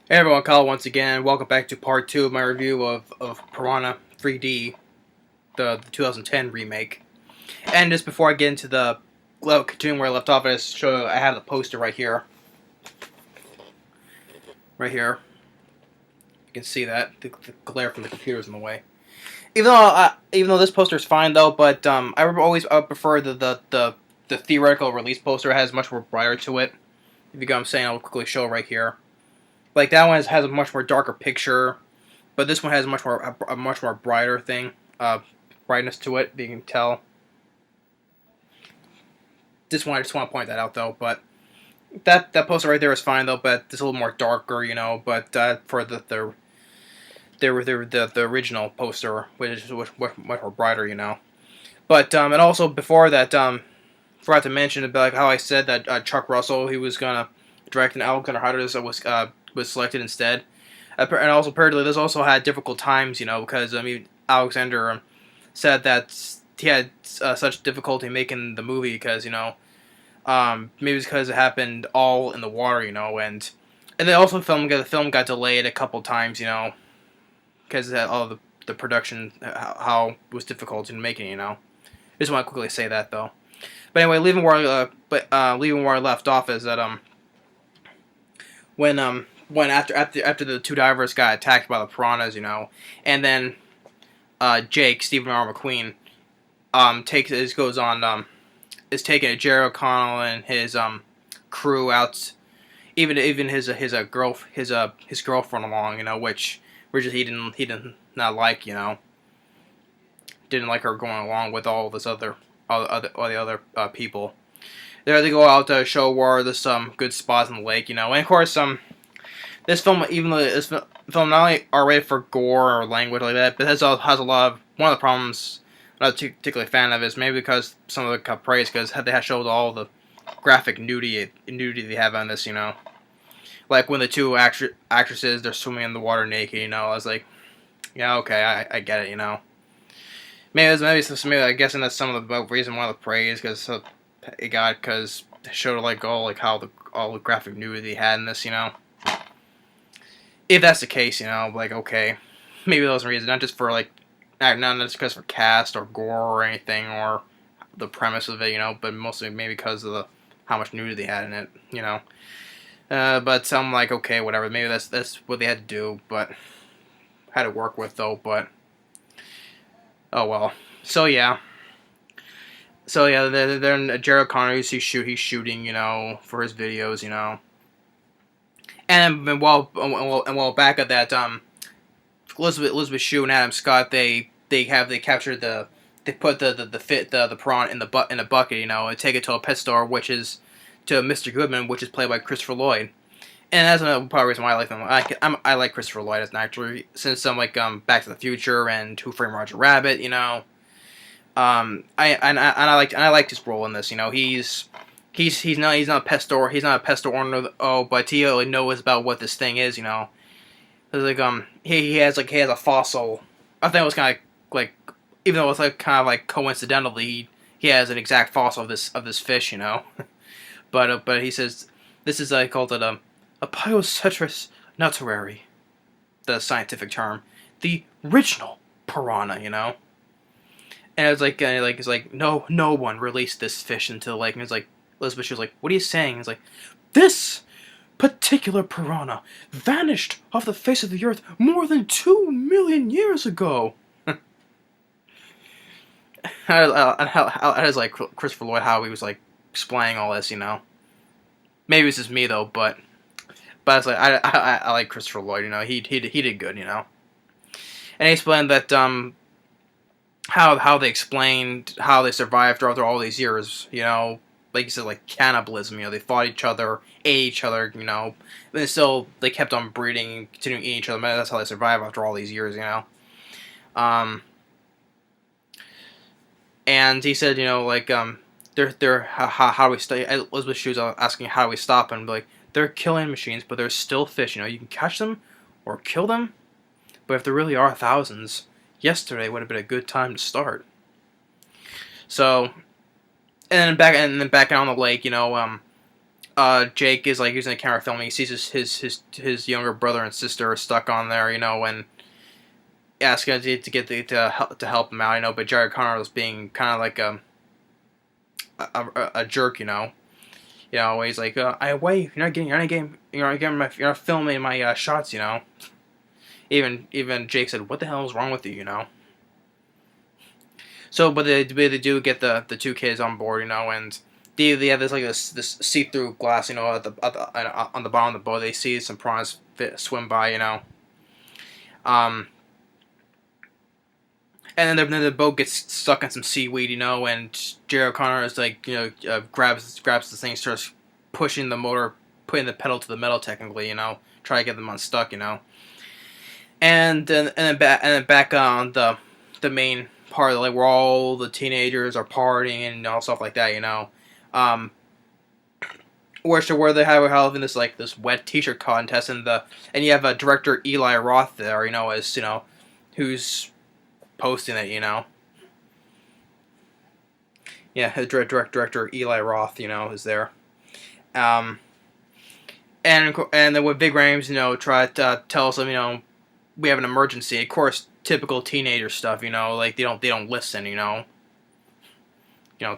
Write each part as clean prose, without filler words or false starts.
Hey everyone, Kyle once again. Welcome back to part 2 of my review of Piranha 3D, the 2010 remake. And just before I get into continuing where I left off, I have the poster right here. Right here. You can see that. The glare from the computer is in the way. Even though this poster is fine though, but I always prefer the theoretical release poster. It has much more brighter to it. If you get what I'm saying, I'll quickly show right here. Like that one has a much more darker picture. But this one has a much more brighter thing, brightness to it. You can tell. I just want to point that out though. But that poster right there is fine though. But it's a little more darker, you know. But for the original poster, which is much more brighter, you know. But and also before that, forgot to mention about like how I said that Chuck Russell, he was gonna direct an Alexandre was selected instead. And also, apparently, this also had difficult times, you know, because, Alexander said that he had such difficulty making the movie because, maybe it's because it happened all in the water, you know, and then also the film got delayed a couple times, you know, because all the production, how it was difficult in making, you know. I just want to quickly say that, though. But anyway, leaving where I left off is that, when after the two divers got attacked by the piranhas, you know, and then Jake, Stephen R. McQueen, is taking Jerry O'Connell and his crew out, even his girlfriend along, you know, which he didn't not like, you know, didn't like her going along with all the other people. There they go out to show where there's some good spots in the lake, you know, and of course this film, even though this film not only R-rated for gore or language like that, but has a lot of one of the problems I'm not particularly a fan of is maybe because some of the got praise because they have showed all the graphic nudity they have on this, you know, like when the two actresses they're swimming in the water naked, you know. I was like, yeah, okay, I get it, you know. Maybe I guess that's some of the reason why the praise because it got because it showed like all the graphic nudity they had in this, you know. If that's the case, you know, like, okay, maybe those reasons, not just for, like, not just because for cast or gore or anything, or the premise of it, you know, but mostly maybe because of how much nudity they had in it, you know. But I'm like, okay, whatever, maybe that's what they had to do, but had to work with, though, but, oh well. So, yeah. They're in Jared O'Connor, he's shooting, you know, for his videos, you know. And while back at that, Elisabeth Shue and Adam Scott, they captured they put the prawn in a bucket, you know, and take it to a pet store, which is to Mr. Goodman, which is played by Christopher Lloyd. And that's another part of the reason why I like them. I like Christopher Lloyd as an actor since like Back to the Future and Who Framed Roger Rabbit, you know. I liked his role in this, you know. He's not a pest store. He's not a pest store owner. Oh, but he really knows about what this thing is. You know, it's like he has a fossil. I think it was kind of like even though it's like kind of like coincidentally he has an exact fossil of this fish. You know, but he says this is called it a Piocetrus naturari, the scientific term, the original piranha. You know, and it's like no one released this fish into the lake, and it's like. Elizabeth, she was like, what are you saying? He's like, this particular piranha vanished off the face of the earth more than 2 million years ago. I was like Christopher Lloyd, how he was like explaining all this, you know. Maybe it's just me though, but it's like I like Christopher Lloyd, you know. He did good, you know. And he explained that how they explained how they survived after all these years, you know. Like you said, like cannibalism, you know, they fought each other, ate each other, you know, and still they kept on breeding, continuing eating each other. Man, that's how they survive after all these years, you know. And he said, you know, like how do we stay? Elizabeth Shue was asking how do we stop them? Like they're killing machines, but they're still fish. You know, you can catch them or kill them, but if there really are thousands, yesterday would have been a good time to start. So. And then back on the lake, you know, Jake is like using the camera filming. He sees his younger brother and sister are stuck on there, and asking to get to help him out, but Jerry Connor was being kind of like a jerk, he's like, I wait, you're not filming my shots, Even Jake said, what the hell is wrong with you, So, but they do get the two kids on board, and they have this see through glass, on the bottom of the boat. They see some prawns swim by, And then the boat gets stuck in some seaweed, and Jerry O'Connor is like, grabs the thing, starts pushing the motor, putting the pedal to the metal, technically, try to get them unstuck, And then back on the main part, like where all the teenagers are partying and all stuff like that, where they have having this wet T-shirt contest, and you have a director Eli Roth there, as who's posting it, Yeah, the director Eli Roth, is there. And then with Big Rhames, try to tell us, we have an emergency. Of course, typical teenager stuff, like they don't listen,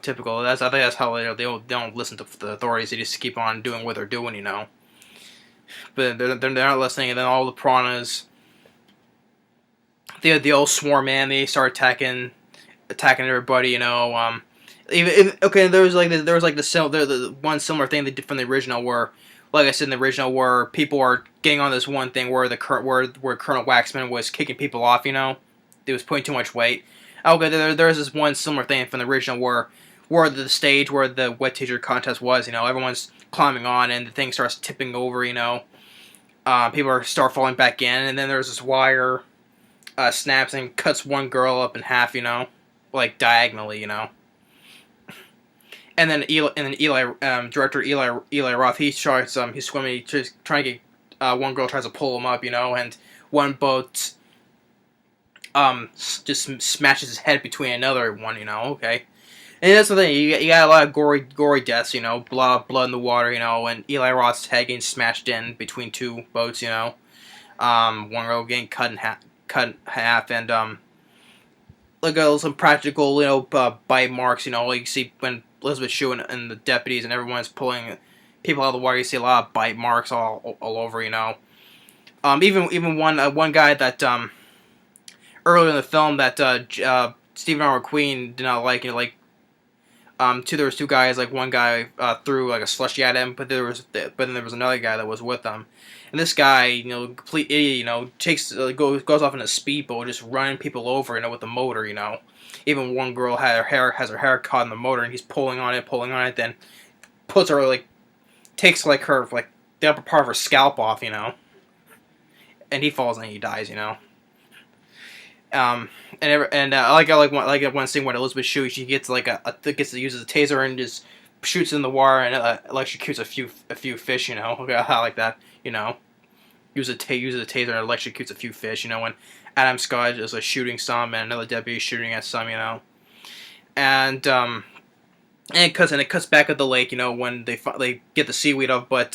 typical. I think that's how they don't listen to the authorities. They just keep on doing what they're doing, But they're not listening, and then all the piranhas, the old swarm, man, they start attacking everybody, okay, there was the one similar thing they did from the original, where, like I said in the original, where people are getting on this one thing where where Colonel Waxman was kicking people off, He was putting too much weight. Okay, there's this one similar thing from the original where the stage where the wet t-shirt contest was, everyone's climbing on and the thing starts tipping over, people start falling back in, and then there's this wire snaps and cuts one girl up in half, like diagonally, And then director Eli Roth, he starts he's swimming, he's trying to get one girl tries to pull him up, and one boat just smashes his head between another one, okay. And that's the thing, you got a lot of gory deaths, blood in the water, and Eli Roth's head getting smashed in between two boats, one girl getting cut in half, and some practical, bite marks, like you see when Elisabeth Shue and the deputies and everyone's pulling people out of the water, you see a lot of bite marks all over, Even one guy that earlier in the film that Stephen R. McQueen did not like, there was two guys, like one guy threw like a slushy at him, but then there was another guy that was with them, and this guy, complete idiot, takes goes off in a speedboat, just running people over, with the motor, Even one girl has her hair caught in the motor, and he's pulling on it, then puts her takes her the upper part of her scalp off, and he falls and he dies, I like one scene where Elisabeth Shue, she gets gets to use a taser and just shoots in the water and electrocutes a few fish, I like that, use a taser and electrocutes a few fish, when Adam Scott is shooting some and another deputy shooting at some, and it cuts back at the lake, when they get the seaweed off, but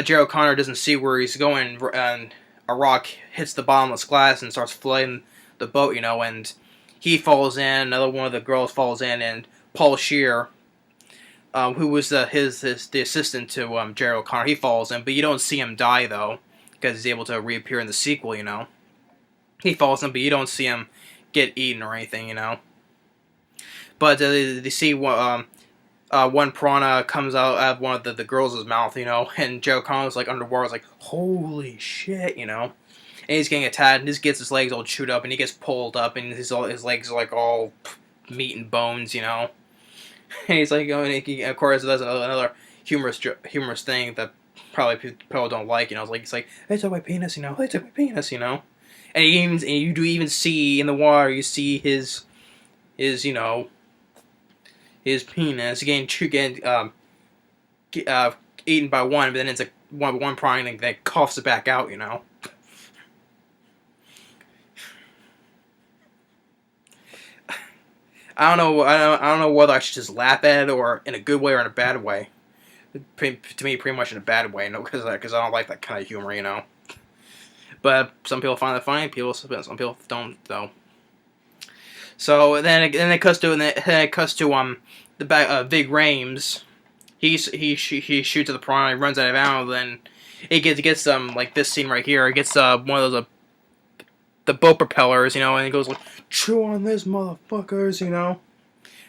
Jerry O'Connor doesn't see where he's going, and a rock hits the bottomless glass and starts flooding the boat, and he falls in, another one of the girls falls in, and Paul Scheer, who was the assistant to Jerry O'Connor, he falls in, but you don't see him die, though, because he's able to reappear in the sequel, He falls in, but you don't see him get eaten or anything, But they see one piranha comes out of one of the girls' mouth, and Jerry O'Connor's underwater, is holy shit, And he's getting attacked, and he gets his legs all chewed up, and he gets pulled up, and his legs are all meat and bones, And he's of course, that's another humorous thing that probably people don't like, It's like, they took my penis, they took my penis, And you do even see in the water, you see his penis getting eaten by one, but then it's one piranha that coughs it back out, I don't know whether I should just laugh at it or in a good way or in a bad way. To me, pretty much in a bad way, because I don't like that kind of humor, you know. But some people find it funny. Some people don't, though. So then it cuts to the back Ving Rhames. He shoots at the piranha, he runs out of ammo. Then he gets like this scene right here. He gets one of those the boat propellers, you know, and he goes like, "Chew on this, motherfuckers," you know.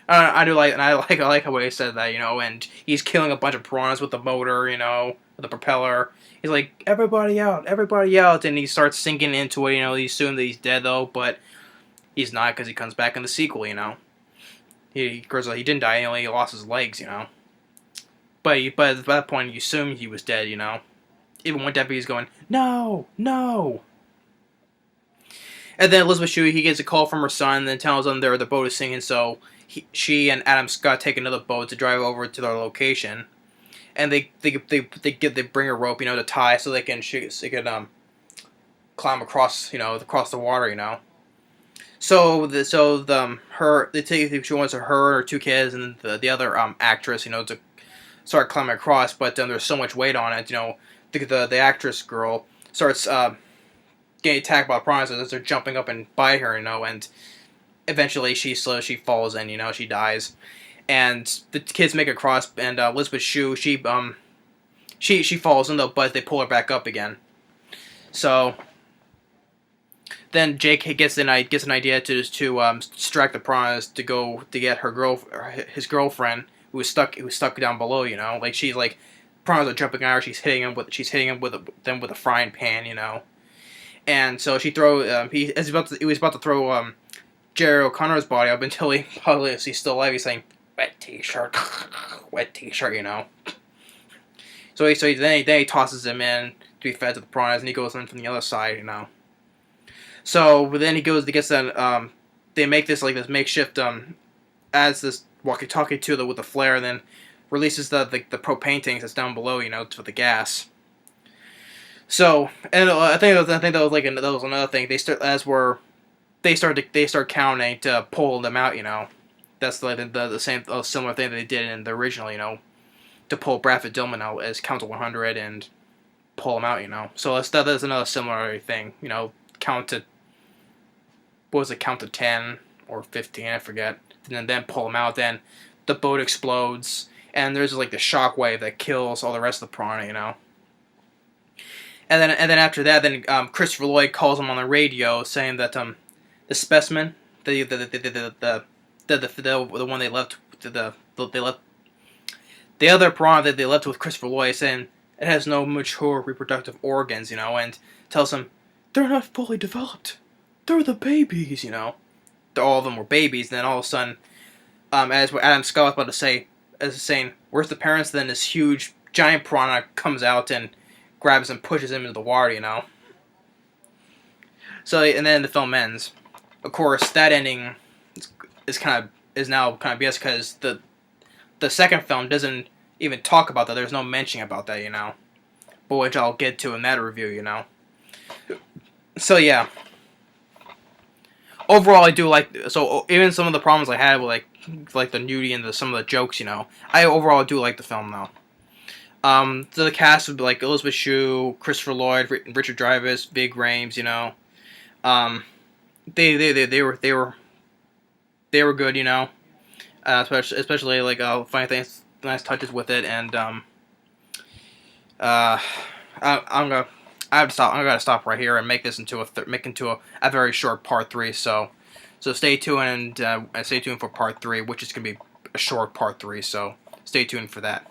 I like how he said that, you know, and he's killing a bunch of piranhas with the motor, you know, with the propeller. He's like, everybody out, and he starts sinking into it, you know. He assumes that he's dead though, but he's not, because he comes back in the sequel, you know. He didn't die, he only lost his legs, you know. But at that point, you assume he was dead, you know. Even one deputy's going, no, no. And then Elisabeth Shue, he gets a call from her son, and then tells them the boat is sinking, so she and Adam Scott take another boat to drive over to their location, and they bring a rope, you know, to tie so they can climb across, you know, across the water, you know. She wants her and her two kids and the other actress, you know, to start climbing across, but there's so much weight on it, you know. The actress girl starts getting attacked by piranhas as they're jumping up and bite her, you know, and eventually she falls and, you know, she dies. And the kids make it across, and Elisabeth Shue, she falls in, though, but they pull her back up again. So then Jake gets an idea to distract the piranhas to go to get his girlfriend who was stuck down below, you know, like she's like piranhas are jumping at her, she's hitting him with a frying pan, you know. And so she he was about to throw Jerry O'Connor's body up until he's still alive. He's saying, "Wet t-shirt, wet t-shirt," you know. So then he tosses him in to be fed to the piranhas, and he goes in from the other side, you know. So then he gets that they make this makeshift adds this walkie-talkie to with the flare, and then releases the propane tanks that's down below, you know, for the gas. So, and I think that was another thing. They start counting to pull them out, you know. That's like the same similar thing that they did in the original, you know, to pull Bradford Dillman out as count to 100 and pull him out, you know. So that's another similar thing, you know. Count to 10 or 15, I forget, and then pull him out. Then the boat explodes, and there's like the shockwave that kills all the rest of the piranha, you know. And then after that, Christopher Lloyd calls him on the radio saying that the specimen, the one they left, the other piranha that they left with Christopher Lloyd, saying it has no mature reproductive organs, you know, and tells him they're not fully developed, they're the babies, you know. All of them were babies. And then all of a sudden, as what Adam Scott was about to say, as saying, "Where's the parents?" Then this huge giant piranha comes out and grabs and pushes him into the water, you know. So, and then the film ends. Of course, that ending is now kind of BS, because the second film doesn't even talk about that. There's no mention about that, you know. But which I'll get to in that review, you know. So yeah. Overall, I do like. So even some of the problems I had with like the nudity and some of the jokes, you know, I overall do like the film though. So the cast would be like Elisabeth Shue, Christopher Lloyd, Richard Dreyfuss, Ving Rhames, you know. They were good, you know. Especially like funny things, nice touches with it, and I have to stop. I'm gonna stop right here and make this into a very short part 3. So stay tuned and stay tuned for part 3, which is gonna be a short part 3. So stay tuned for that.